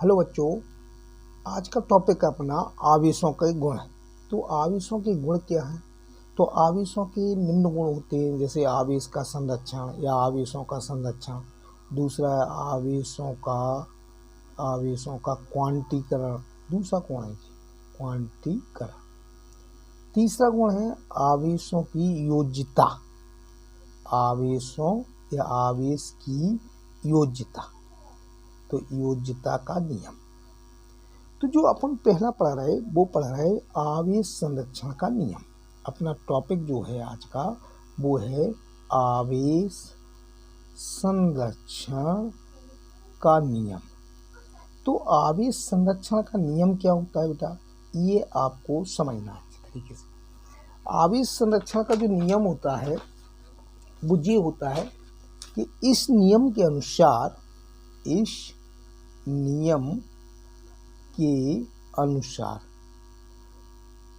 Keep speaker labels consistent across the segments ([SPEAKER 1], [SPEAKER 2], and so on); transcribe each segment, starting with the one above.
[SPEAKER 1] Hello बच्चों, आज का टॉपिक है अपना आवेशों के गुण। तो आवेशों के गुण क्या हैं? तो आवेशों के निम्न गुण होते हैं, जैसे आवेश का संरक्षण या आवेशों का संरक्षण। दूसरा है आवेशों का क्वांटीकरण। दूसरा गुण है क्वांटीकरण। तीसरा गुण है आवेशों की योज्यता। आवेशों या आवेश की योज्यता, तो योज्यता का नियम। तो जो अपन पहला पढ़ रहे वो पढ़ रहे आवेश संरक्षण का नियम। अपना टॉपिक जो है आज का वो है आवेश संरक्षण का नियम। तो आवेश संरक्षण का नियम क्या होता है बेटा, ये आपको समझना है अच्छी तरीके से। आवेश संरक्षण का जो नियम होता है वो ये होता है कि इस नियम के अनुसार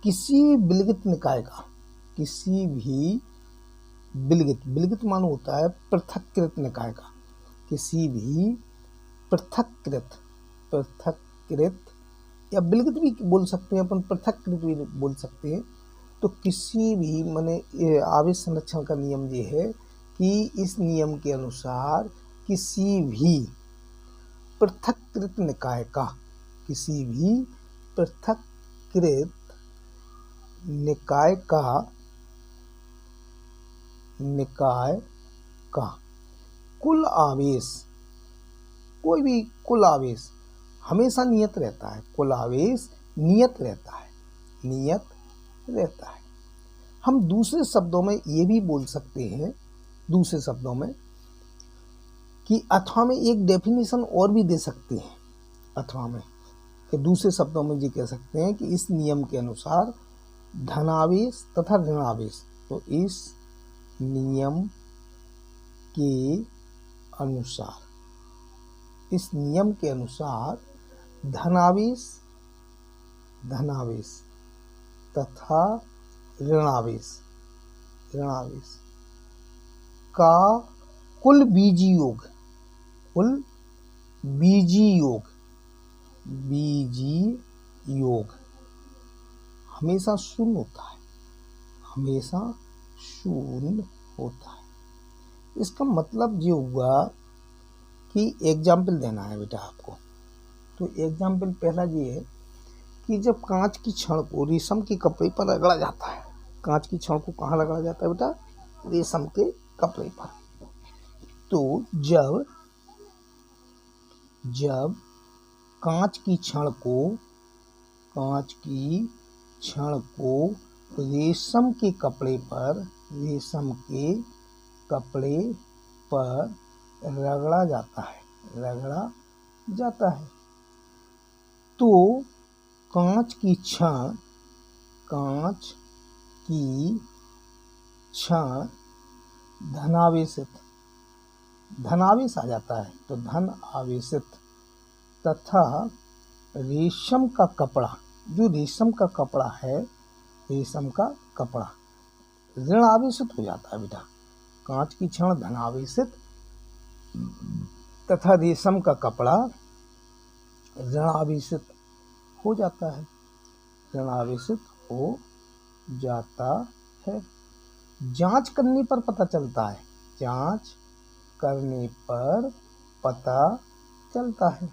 [SPEAKER 1] किसी विलगित निकाय का, किसी भी विलगित मानो होता है पृथक्कृत निकाय का, किसी भी पृथक्कृत या विलगित भी बोल सकते हैं अपन, पृथक्कृत भी बोल सकते हैं। तो किसी भी माने आवेश संरक्षण का नियम ये है कि इस नियम के अनुसार किसी भी पृथक्कृत निकाय का, किसी भी पृथक्कृत निकाय का कुल आवेश, कोई भी कुल आवेश हमेशा नियत रहता है। कुल आवेश नियत रहता है। हम दूसरे शब्दों में ये भी बोल सकते हैं, दूसरे शब्दों में कि अथवा में एक डेफिनेशन और भी दे सकते हैं। अथवा में कि दूसरे शब्दों में ये कह सकते हैं कि इस नियम के अनुसार धनावेश तथा ऋणावेश, तो इस नियम के अनुसार धनावेश तथा ऋणावेश का कुल बीजी योग हमेशा शून्य होता है। इसका मतलब ये हुआ कि एग्जाम्पल देना है बेटा आपको। तो एग्जाम्पल पहला ये है कि जब कांच की छड़ को रेशम के कपड़े पर रगड़ा जाता है। कांच की छड़ को कहाँ रगड़ा जाता है बेटा? रेशम के कपड़े पर। तो जब कांच की छड़ को रेशम के कपड़े पर रगड़ा जाता है तो कांच की छड़ धनावेश आ जाता है, तो धन आवेशित, तथा रेशम का कपड़ा, जो रेशम का कपड़ा ऋण आवेशित हो जाता है बेटा। कांच की छड़ धनावेशित तथा रेशम का कपड़ा ऋण आवेशित हो जाता है। जांच करने पर पता चलता है।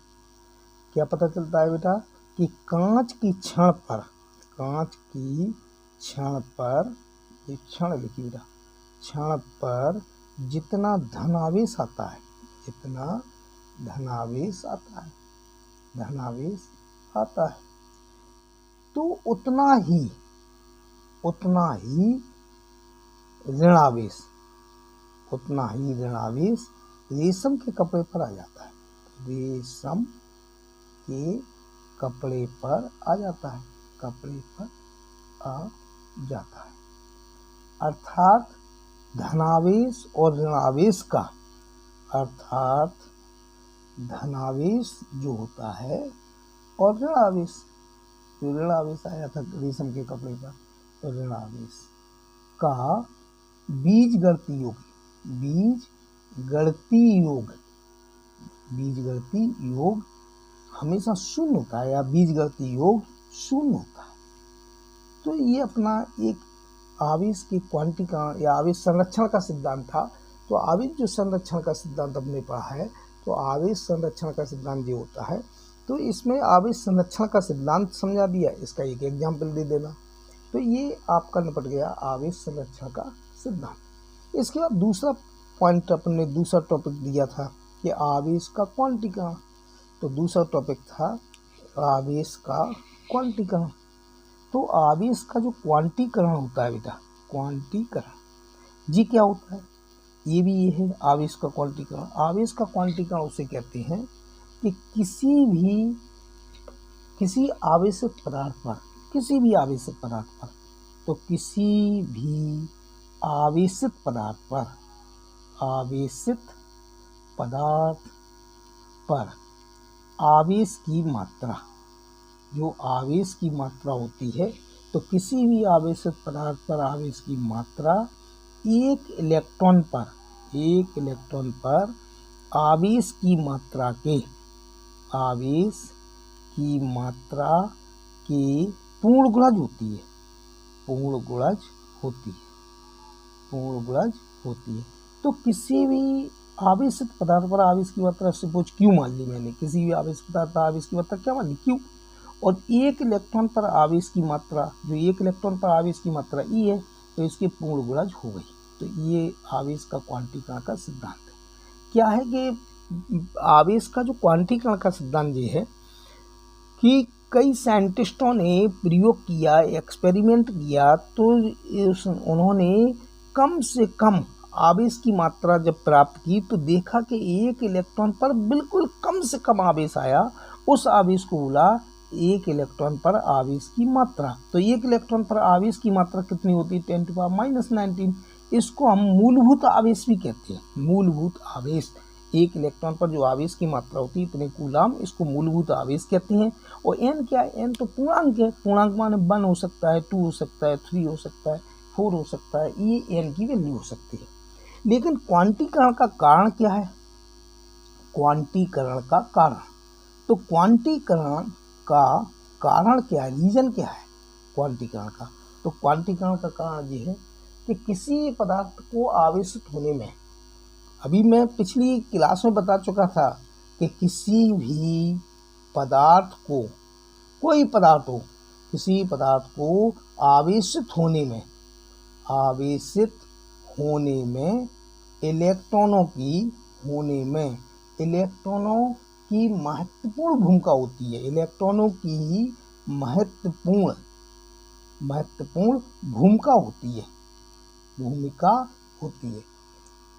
[SPEAKER 1] क्या पता चलता है बेटा? कि कांच की छड़ पर ये क्षण लिखी बेटा, क्षण पर जितना धनावेश आता है, तो उतना ही ऋणावेश रेशम के कपड़े पर आ जाता है। रेशम के कपड़े पर आ जाता है। अर्थात धनावेश और ऋणावेश का, धनावेश जो होता है और ऋणावेश आया था रेशम के कपड़े पर, तो ऋणावेश का बीजगणितीय योग हमेशा शून्य होता है या बीजगणितीय योग शून्य होता है। तो ये अपना एक आवेश की क्वांटीकरण या आवेश संरक्षण का सिद्धांत था। तो आवेश जो संरक्षण का सिद्धांत हमने पढ़ा है, तो आवेश संरक्षण का सिद्धांत ये होता है। तो इसमें आवेश संरक्षण का सिद्धांत समझा दिया, इसका एक एग्जाम्पल दे देना, तो ये आपका निपट गया आवेश संरक्षण का सिद्धांत। इसके बाद दूसरा पॉइंट अपने दूसरा टॉपिक दिया था कि आवेश का क्वांटीकरण। तो दूसरा टॉपिक था आवेश का क्वांटीकरण। तो आवेश का जो क्वांटीकरण होता है बेटा, क्वांटीकरण जी क्या होता है, ये भी ये है आवेश का क्वांटीकरण। आवेश का क्वांटीकरण उसे कहते हैं कि किसी आवेशित पदार्थ पर, किसी भी आवेशित पदार्थ पर, तो किसी भी आवेशित पदार्थ पर, आवेशित पदार्थ पर आवेश की मात्रा, जो आवेश की मात्रा होती है, तो किसी भी आवेशित पदार्थ पर आवेश की मात्रा एक इलेक्ट्रॉन पर आवेश की मात्रा के पूर्ण गुणज होती है। तो किसी भी आवेशित पदार्थ पर आवेश की मात्रा, सपोज क्यू मान ली मैंने, किसी भी आवेशित पदार्थ पर आवेश की मात्रा क्या मान ली, क्यू, और एक इलेक्ट्रॉन पर आवेश की मात्रा, जो एक इलेक्ट्रॉन पर आवेश की मात्रा ई है, तो इसके पूर्ण गुणज हो गई। तो ये आवेश का क्वांटीकरण का सिद्धांत है। क्या है कि आवेश का जो क्वांटीकरण का सिद्धांत ये है कि कई साइंटिस्टों ने प्रयोग किया, एक्सपेरिमेंट किया, तो उन्होंने कम से कम आवेश की मात्रा जब प्राप्त की, तो देखा कि एक इलेक्ट्रॉन पर बिल्कुल कम से कम आवेश आया। उस आवेश को बोला एक इलेक्ट्रॉन पर आवेश की मात्रा। तो एक इलेक्ट्रॉन पर आवेश की मात्रा कितनी होती है, 10⁻⁻⁹। इसको हम मूलभूत आवेश भी कहते हैं। मूलभूत आवेश, एक इलेक्ट्रॉन पर जो आवेश की मात्रा होती है इतने कूलाम, इसको मूलभूत आवेश कहते हैं। और एन क्या है, एन तो पूर्णांक है। पूर्णांक माने 1 हो सकता है, 2 हो सकता है, 3 हो सकता है, 4 हो सकता है, ये एन की वैल्यू हो सकती है। लेकिन क्वांटीकरण का कारण क्या है, क्वांटीकरण का कारण, तो क्वांटीकरण का कारण क्या है, रीजन क्या है क्वांटीकरण का। तो क्वांटीकरण का कारण ये है कि किसी पदार्थ को आवेशित होने में, अभी मैं पिछली क्लास में बता चुका था कि किसी भी पदार्थ को, कोई पदार्थ हो, किसी पदार्थ को आवेशित होने में इलेक्ट्रॉनों की महत्वपूर्ण भूमिका होती है। इलेक्ट्रॉनों की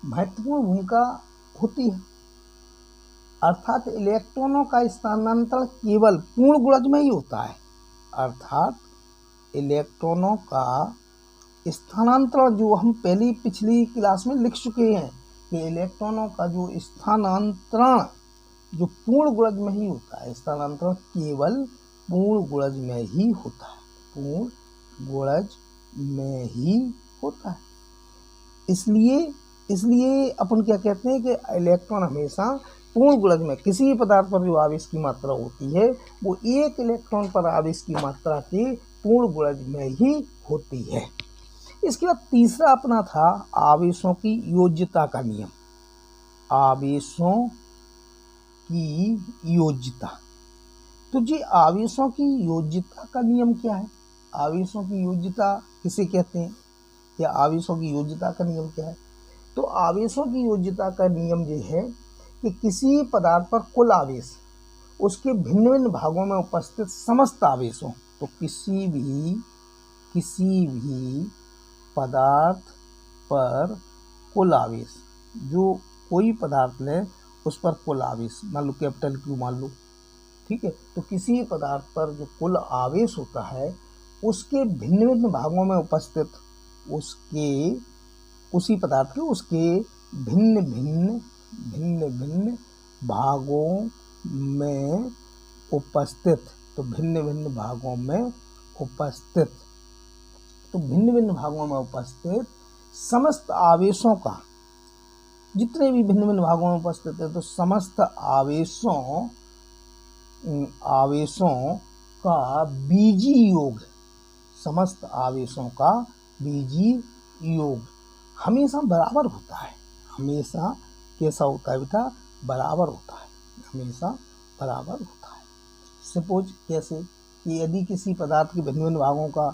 [SPEAKER 1] महत्वपूर्ण भूमिका होती है। अर्थात इलेक्ट्रॉनों का स्थानांतरण केवल पूर्ण गुणज में ही होता है। अर्थात इलेक्ट्रॉनों का स्थानांतरण, जो हम पिछली क्लास में लिख चुके हैं कि इलेक्ट्रॉनों का जो स्थानांतरण जो पूर्ण गुणज में ही होता है, स्थानांतरण केवल पूर्ण गुणज में ही होता है। इसलिए अपन क्या कहते हैं कि इलेक्ट्रॉन हमेशा पूर्ण गुणज में, किसी भी पदार्थ पर जो आवेश की मात्रा होती है वो एक इलेक्ट्रॉन पर आवेश की मात्रा के पूर्ण गुणज में ही होती है। इसके बाद तीसरा अपना था आवेशों की योज्यता का नियम। आवेशों की योज्यता, तो जी आवेशों की योज्यता का नियम क्या है, आवेशों की योज्यता किसे कहते हैं, या आवेशों की योज्यता का नियम क्या है। तो आवेशों की योज्यता का नियम ये है कि किसी पदार्थ पर कुल आवेश, उसके भिन्न भिन्न भागों में उपस्थित समस्त आवेशों, तो किसी भी पदार्थ पर कुल आवेश, जो कोई पदार्थ ले उस पर कुल आवेश, मान लो कैपिटल क्यू मान लो, ठीक है। तो किसी पदार्थ पर जो कुल आवेश होता है उसके भिन्न भिन्न भागों में उपस्थित, उसी पदार्थ के उसके भिन्न भिन्न भागों में उपस्थित, तो भिन्न भिन्न भागों में उपस्थित समस्त आवेशों का, जितने भी भिन्न भिन्न भागों में उपस्थित है, तो समस्त आवेशों आवेशों का बीजी योग, समस्त आवेशों का बीजी योग हमेशा बराबर होता है। हमेशा कैसा होता है बेटा? बराबर होता है, हमेशा बराबर होता है। सपोज कैसे कि यदि किसी पदार्थ के भिन्न भिन्न भागों का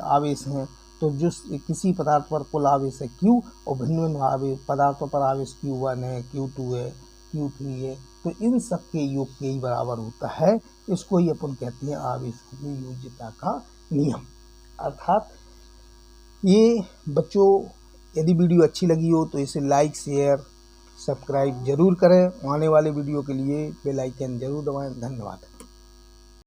[SPEAKER 1] आवेश है, तो जो किसी पदार्थ पर कुल आवेश है Q और भिन्न भिन्न पदार्थों पर आवेश Q1 है, Q2 है, Q3 है, तो इन सब के योग के ही बराबर होता है। इसको ही अपन कहते हैं आवेशों की योज्यता का नियम। अर्थात ये बच्चों, यदि वीडियो अच्छी लगी हो तो इसे लाइक, शेयर, सब्सक्राइब जरूर करें। आने वाले वीडियो के लिए बेल आइकन जरूर दबाएं। धन्यवाद।